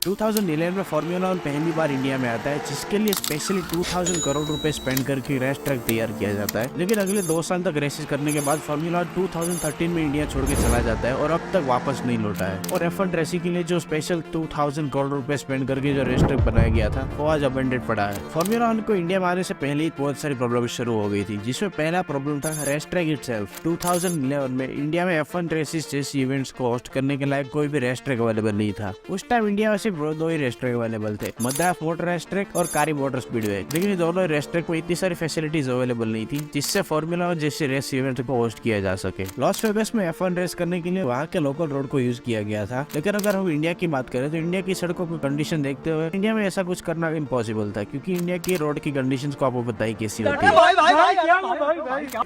2011 में फार्मूला 1 पहली बार इंडिया में आता है, जिसके लिए स्पेशली 2000 करोड़ रुपए स्पेंड करके रेस ट्रैक तैयार किया जाता है। लेकिन अगले 2 साल तक रेसेस करने के बाद फार्मूला 2013 में इंडिया छोड़ के चला जाता है और अब तक वापस नहीं लौटा है। और F1 रेसिंग के लिए जो स्पेशल 2000 करोड़ रुपए स्पेंड करके जो रेस ट्रैक बनाया गया था वो आज अबेंडेड पड़ा है। फार्मूला 1 को इंडिया में आने से पहले ही बहुत सारी प्रॉब्लम शुरू हो गई थी, जिसमें पहला प्रॉब्लम था रेस ट्रैक इटसेल्फ। 2011 में इंडिया में F1 रेसेस जैसी इवेंट्स को होस्ट करने के लायक कोई भी रेस ट्रैक अवेलेबल नहीं था। उस टाइम इंडिया में सिर्फ 2 ही रेस ट्रैक अवेलेबल थे, मद्रास मोटर रेस ट्रैक और कारी मोटर स्पीडवे। लेकिन दोनों रेस ट्रैक में इतनी सारी फैसिलिटीज अवेलेबल नहीं थी जिससे फार्मूला 1 जैसे रेस इवेंट को होस्ट किया जा सके। लॉस वेगास में F1 रेस करने के लिए वहाँ के लोकल रोड को यूज किया गया था। लेकिन अगर हम इंडिया की बात करें तो इंडिया की सड़कों की कंडीशन देखते हुए इंडिया में ऐसा कुछ करना इम्पॉसिबल था, क्योंकि इंडिया की रोड की कंडीशन को आपको पता ही कैसी होती है।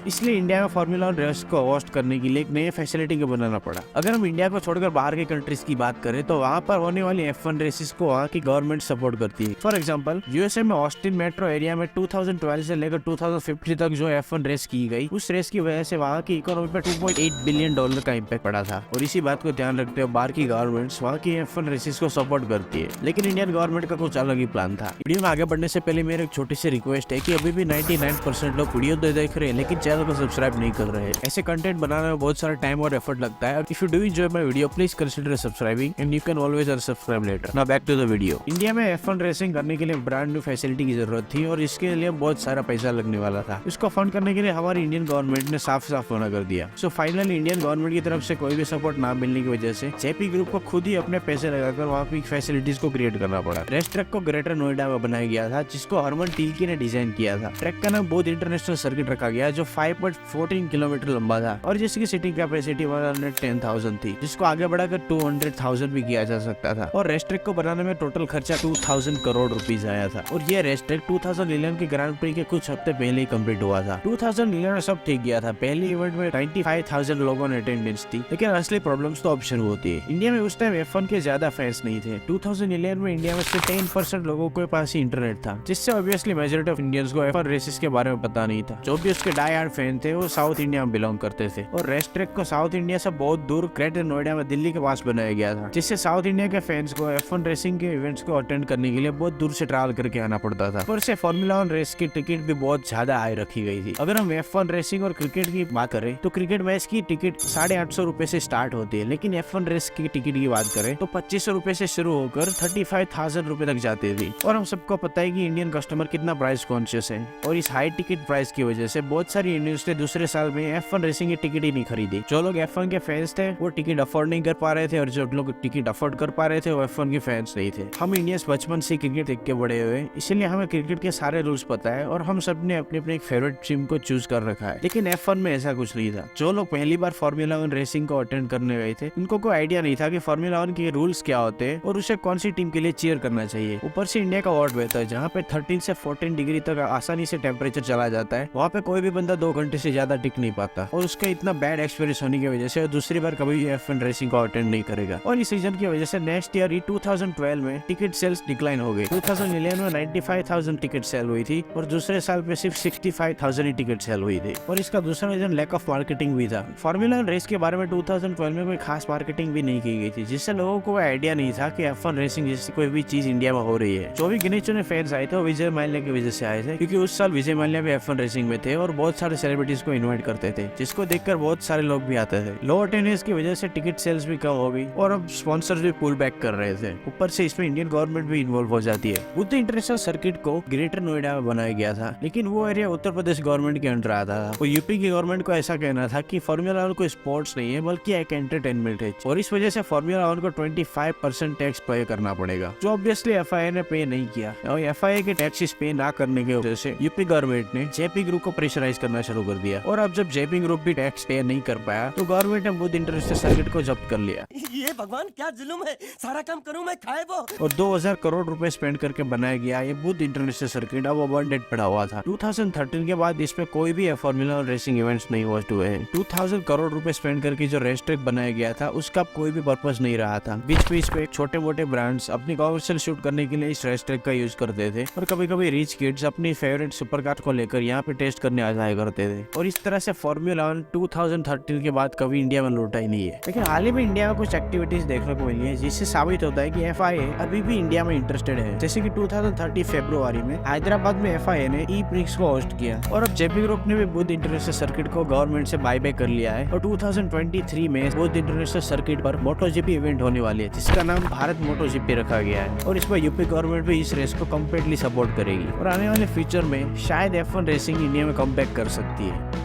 इसलिए इंडिया में फार्मूला 1 रेस को होस्ट करने के लिए एक नई फैसिलिटी को बनाना पड़ा। अगर हम इंडिया को छोड़कर बाहर के कंट्रीज की बात करें तो वहाँ पर होने वाली F1 रेसेस को वहाँ की गवर्नमेंट सपोर्ट करती है। फॉर एग्जांपल यूएसए में ऑस्टिन मेट्रो एरिया में 2012 से लेकर 2050 तक जो F1 रेस की गई, उस रेस की वजह से वहाँ की इकोनॉमी पर $2.8 बिलियन का इम्पैक्ट पड़ा था। और इसी बात को ध्यान रखते हुए बाहर की गवर्नमेंट्स वहाँ की F1 रेसेस को सपोर्ट करती है। लेकिन इंडियन गवर्नमेंट का कुछ अलग ही प्लान था। वीडियो में आगे बढ़ने से पहले मेरी एक छोटी सी रिक्वेस्ट है कि अभी भी 99% लोग वीडियो देख रहे हैं लेकिन चैनल को सब्सक्राइब नहीं कर रहे हैं। ऐसे कंटेंट बनाने में बहुत सारा टाइम और एफर्ट लगता है। If you do enjoy my video please consider subscribing and you can always unsubscribe later. Now back to the video. India में F1 रेसिंग करने के लिए ब्रांड न्यू फैसिलिटी की जरूरत थी और इसके लिए बहुत सारा पैसा लगने वाला था। इसको फंड करने के लिए हमारी इंडियन गवर्नमेंट ने साफ साफ मना कर दिया। सो फाइनली इंडियन गवर्नमेंट की तरफ से कोई भी सपोर्ट ना मिलने की वजह से जेपी ग्रुप को खुद ही अपने पैसे लगाकर वहाँ की फैसिलिटीज को क्रिएट करना पड़ा। रेस ट्रैक को ग्रेटर नोएडा में बनाया गया था, जिसको हरमन टिल्की ने डिजाइन किया था। ट्रैक का नाम बोध इंटरनेशनल सर्किट रखा गया जो 5.14 किलोमीटर लंबा था और जिसकी सीटिंग कैपेसिटी 110,000 थी, जिसको आगे बढ़ाकर 200,000 भी किया जा सकता था। और रेस ट्रैक को बनाने में टोटल खर्चा 2000 करोड़ रुपीज आया था। और ये रेस ट्रैक 2011 के ग्रांड प्री के कुछ हफ्ते पहले ही कंप्लीट हुआ था। 2011 में सब ठीक गया था। पहले इवेंट में 95,000 लोगों ने अटेंडेंस थी, लेकिन असली प्रॉब्लम्स तो अब शुरू होती है। इंडिया में उस टाइम F1 के ज्यादा फैंस नहीं थे। 2011 में इंडिया में सिर्फ 10% लोगों के पास ही इंटरनेट था, जिससे ऑब्वियसली मेजॉरिटी ऑफ इंडियंस को F1 रेसेस के बारे में पता नहीं था। जो भी उसके डाई हार्ड फैन थे वो साउथ इंडिया में बिलोंग करते थे। और रेस ट्रैक को साउथ इंडिया से बहुत दूर ग्रेटर नोएडा में दिल्ली के पास बनाया गया था, जिससे साउथ इंडिया के फैंस को F1 रेसिंग के इवेंट्स को अटेंड करने के लिए बहुत दूर से ट्रैवल करके आना पड़ता था। और से फार्मूला 1 रेस की टिकट भी बहुत ज्यादा हाई रखी गई थी। अगर हम F1 रेसिंग और क्रिकेट की बात करें तो क्रिकेट मैच की टिकट 850 रुपए से स्टार्ट होती है, लेकिन F1 रेस की टिकट की बात करें तो 2500 रुपए से शुरू होकर 35,000 रुपए तक जाती थी। और हम सबको पता है कि इंडियन कस्टमर कितना प्राइस कॉन्शियस है, और इस हाई टिकट प्राइस की वजह से बहुत सारी इंडियंस ने दूसरे साल में F1 रेसिंग की टिकट ही नहीं खरीदी। जो लोग F1 के फैंस थे वो टिकट अफोर्ड नहीं कर पा रहे थे, और जो लोग टिकट अफोर्ड कर पा रहे थे वो F1 के फैंस नहीं थे। हम इंडियंस बचपन से क्रिकेट देख के बड़े हुए, इसलिए हमें क्रिकेट के सारे रूल्स पता है और हम सब ने अपने अपने फेवरेट टीम को चूज कर रखा है। लेकिन F1 में ऐसा कुछ नहीं था। जो लोग पहली बार फार्मूला 1 रेसिंग को अटेंड करने गए थे उनको कोई आइडिया नहीं था कि फार्मूला 1 के रूल्स क्या होते हैं और उसे कौन सी टीम के लिए चीयर करना चाहिए। ऊपर से इंडिया का वार्ड वेदर है जहाँ पे 13 से 14 डिग्री तक आसानी से टेम्परेचर चला जाता है। वहाँ पे कोई भी बंदा 2 घंटे से ज्यादा टिक नहीं पाता, और उसका इतना बैड एक्सपीरियंस होने की वजह से दूसरी बार कभी F1 रेसिंग को अटेंड नहीं करेगा। और इस रीजन की वजह से नेक्स्ट ईयर 2012 में टिकट सेल्स डिक्लाइन हो गई। 2011 में 95,000 टिकट सेल हुई थी और दूसरे साल पे सिर्फ 65,000 ही टिकट सेल हुई थी। और इसका दूसरा रीजन लैक ऑफ मार्केटिंग भी था। फार्मूला 1 रेस के बारे में 2012 में कोई खास मार्केटिंग भी नहीं की गई थी, जिससे लोगों को आइडिया नहीं था कि F1 रेसिंग जैसी कोई भी चीज इंडिया में हो रही है। जो भी गिने चुने फैंस आए थे वो विजय माल्या की वजह से आए थे, क्योंकि उस साल विजय माल्या भी F1 रेसिंग में थे और बहुत सारे सेलिब्रिटीज को इन्वाइट करते थे, जिसको देखकर बहुत सारे लोग भी आते थे। लो अटेंडेंस की वजह से टिकट सेल्स भी कम हो गई और अब स्पॉन्सर्स भी पुल बैक कर रहे थे। ऊपर से इसमें इंडियन गवर्नमेंट भी इन्वॉल्व हो जाती है। बुद्ध इंटरनेशनल सर्किट को ग्रेटर नोएडा में बनाया गया था, लेकिन वो एरिया उत्तर प्रदेश गवर्नमेंट के अंडर आता था। और यूपी की गवर्नमेंट को ऐसा कहना था कि फार्मूला 1 कोई स्पोर्ट्स नहीं है बल्कि एक एंटरटेनमेंट है, और इस वजह से फार्मूला 1 को 25% टैक्स पे करना पड़ेगा, जो ऑब्वियसली FIA ने पे नहीं किया। और FIA के टैक्सेस पे ना करने की वजह से यूपी गवर्नमेंट ने जेपी ग्रुप को प्रेशराइज करना शुरू कर दिया। और अब जब जेपी ग्रुप भी टैक्स पे नहीं कर पाया तो गवर्नमेंट ने बुद्ध इंटरनेशनल सर्किट को जब्त कर लिया। ये भगवान क्या जुल्म है, सारा काम करूं मैं खाए वो। और 2000 करोड़ रुपए स्पेंड करके बनाया गया ये बुद्ध इंटरनेशनल सर्किट अब अबंडेड पड़ा हुआ था। 2013 के बाद इसमें कोई भी फार्मूला 1 रेसिंग इवेंट्स नहीं होस्ट हुए हैं। 2000 करोड़ रुपए स्पेंड करके जो रेस ट्रैक बनाया गया था उसका कोई भी पर्पस नहीं रहा था। बीच बीच पे छोटे मोटे ब्रांड्स अपनी कमर्शियल शूट करने के लिए इस रेस ट्रैक का यूज करते थे, और कभी कभी रिच किड्स अपनी फेवरेट सुपर कार को लेकर यहाँ पे टेस्ट करने आ जाया करते थे। और इस तरह से फार्मूला 1 2013 के बाद कभी इंडिया में लौटा ही नहीं है। लेकिन हाल ही में इंडिया में कुछ एक्टिविटीज देखने को मिली है, जिससे साबित होता है है कि FIA अभी भी इंडिया में इंटरेस्टेड है। जैसे कि 2030 फरवरी में हैदराबाद में FIA ने ई-प्रिक्स को होस्ट किया और अब जेपी ग्रुप ने भी बुध इंटरनेशनल सर्किट को गवर्नमेंट से बायबैक कर लिया है और 2023 में बुध इंटरनेशनल सर्किट पर MotoGP इवेंट होने वाली है जिसका नाम भारत MotoGP रखा गया है और इसमें यूपी गवर्नमेंट भी इस रेस को कम्प्लीटली सपोर्ट करेगी और आने वाले फ्यूचर में शायद F1 रेसिंग इंडिया में कमबैक कर सकती है।